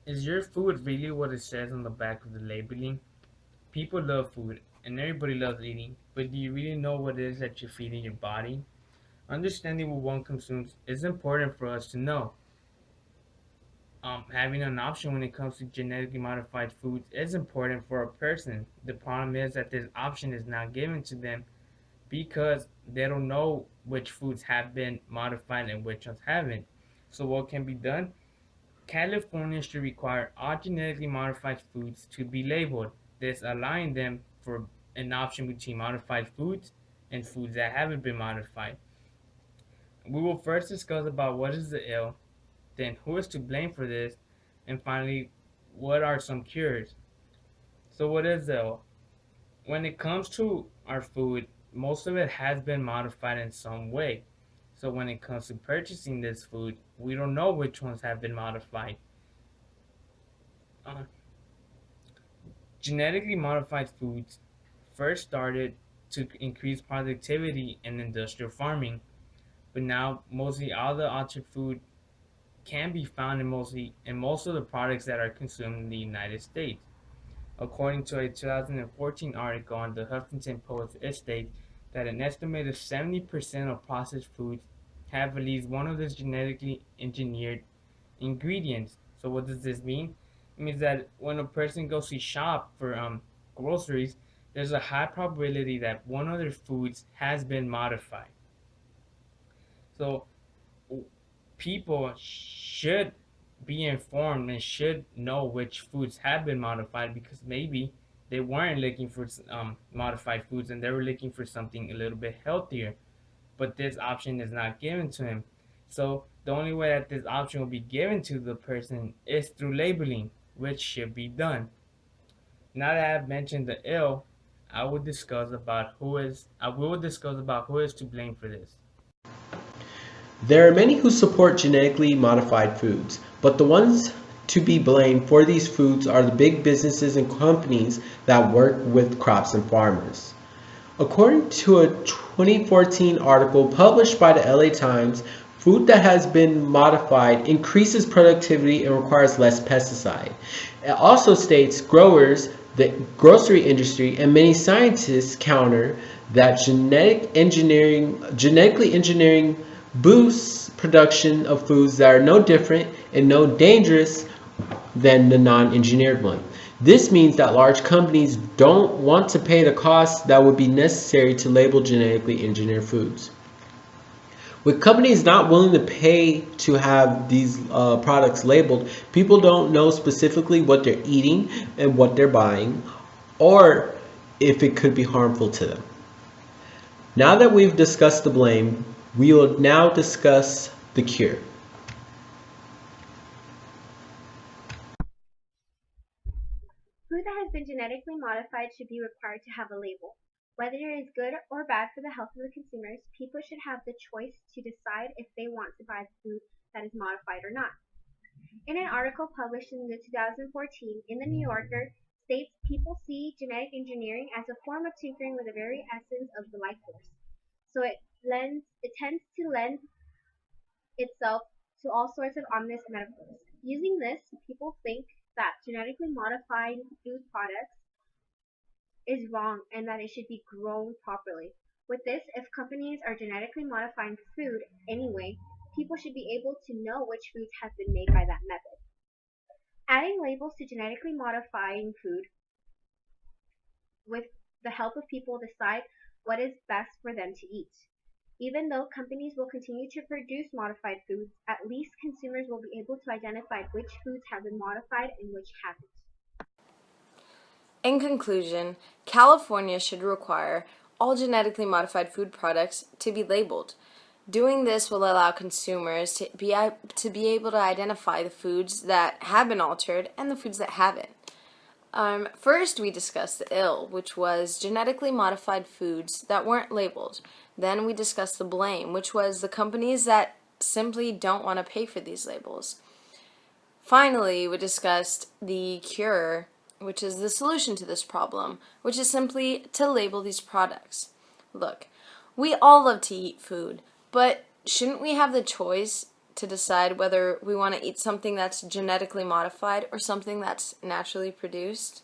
Is your food really what it says on the back of the labeling? People love food, and everybody loves eating, but do you really know what it is that you're feeding your body? Understanding what one consumes is important for us to know. Having an option when it comes to genetically modified foods is important for a person. The problem is that this option is not given to them because they don't know which foods have been modified and which ones haven't. So, what can be done? California should require all genetically modified foods to be labeled, this allowing them for an option between modified foods and foods that haven't been modified. We will first discuss about what is the ill, then who is to blame for this, and finally, what are some cures. So what is the ill? When it comes to our food, most of it has been modified in some way. So when it comes to purchasing this food, we don't know which ones have been modified. Uh, Genetically modified foods first started to increase productivity in industrial farming, but now mostly all the altered food can be found in most of the products that are consumed in the United States. According to a 2014 article on the Huffington Post, it states that an estimated 70% of processed foods have at least one of these genetically engineered ingredients. So what does this mean? It means that when a person goes to shop for groceries, there's a high probability that one of their foods has been modified. So people should be informed and should know which foods have been modified because maybe they weren't looking for modified foods and they were looking for something a little bit healthier, but this option is not given to him. So the only way that this option will be given to the person is through labeling, which should be done. Now that I've mentioned the ill, I will discuss about who is to blame for this. There are many who support genetically modified foods, but the ones to be blamed for these foods are the big businesses and companies that work with crops and farmers. According to a 2014 article published by the LA Times, food that has been modified increases productivity and requires less pesticide. It also states growers, the grocery industry, and many scientists counter that genetically engineering boosts production of foods that are no different and no dangerous than the non-engineered one. This means that large companies don't want to pay the costs that would be necessary to label genetically engineered foods. With companies not willing to pay to have these products labeled, people don't know specifically what they're eating and what they're buying, or if it could be harmful to them. Now that we've discussed the blame, we will now discuss the cure. Food that has been genetically modified should be required to have a label. Whether it is good or bad for the health of the consumers, people should have the choice to decide if they want to buy the food that is modified or not. In an article published in the 2014 in the New Yorker, states people see genetic engineering as a form of tinkering with the very essence of the life force. So it tends to lend itself to all sorts of ominous metaphors. Using this, people think that genetically modified food products is wrong and that it should be grown properly. With this, if companies are genetically modifying food anyway, people should be able to know which foods have been made by that method. Adding labels to genetically modifying food with the help of people decide what is best for them to eat. Even though companies will continue to produce modified foods, at least consumers will be able to identify which foods have been modified and which haven't. In conclusion, California should require all genetically modified food products to be labeled. Doing this will allow consumers to be able to identify the foods that have been altered and the foods that haven't. First, we discussed the ill, which was genetically modified foods that weren't labeled. Then we discussed the blame, which was the companies that simply don't want to pay for these labels. Finally, we discussed the cure, which is the solution to this problem, which is simply to label these products. Look, we all love to eat food, but shouldn't we have the choice to decide whether we want to eat something that's genetically modified or something that's naturally produced?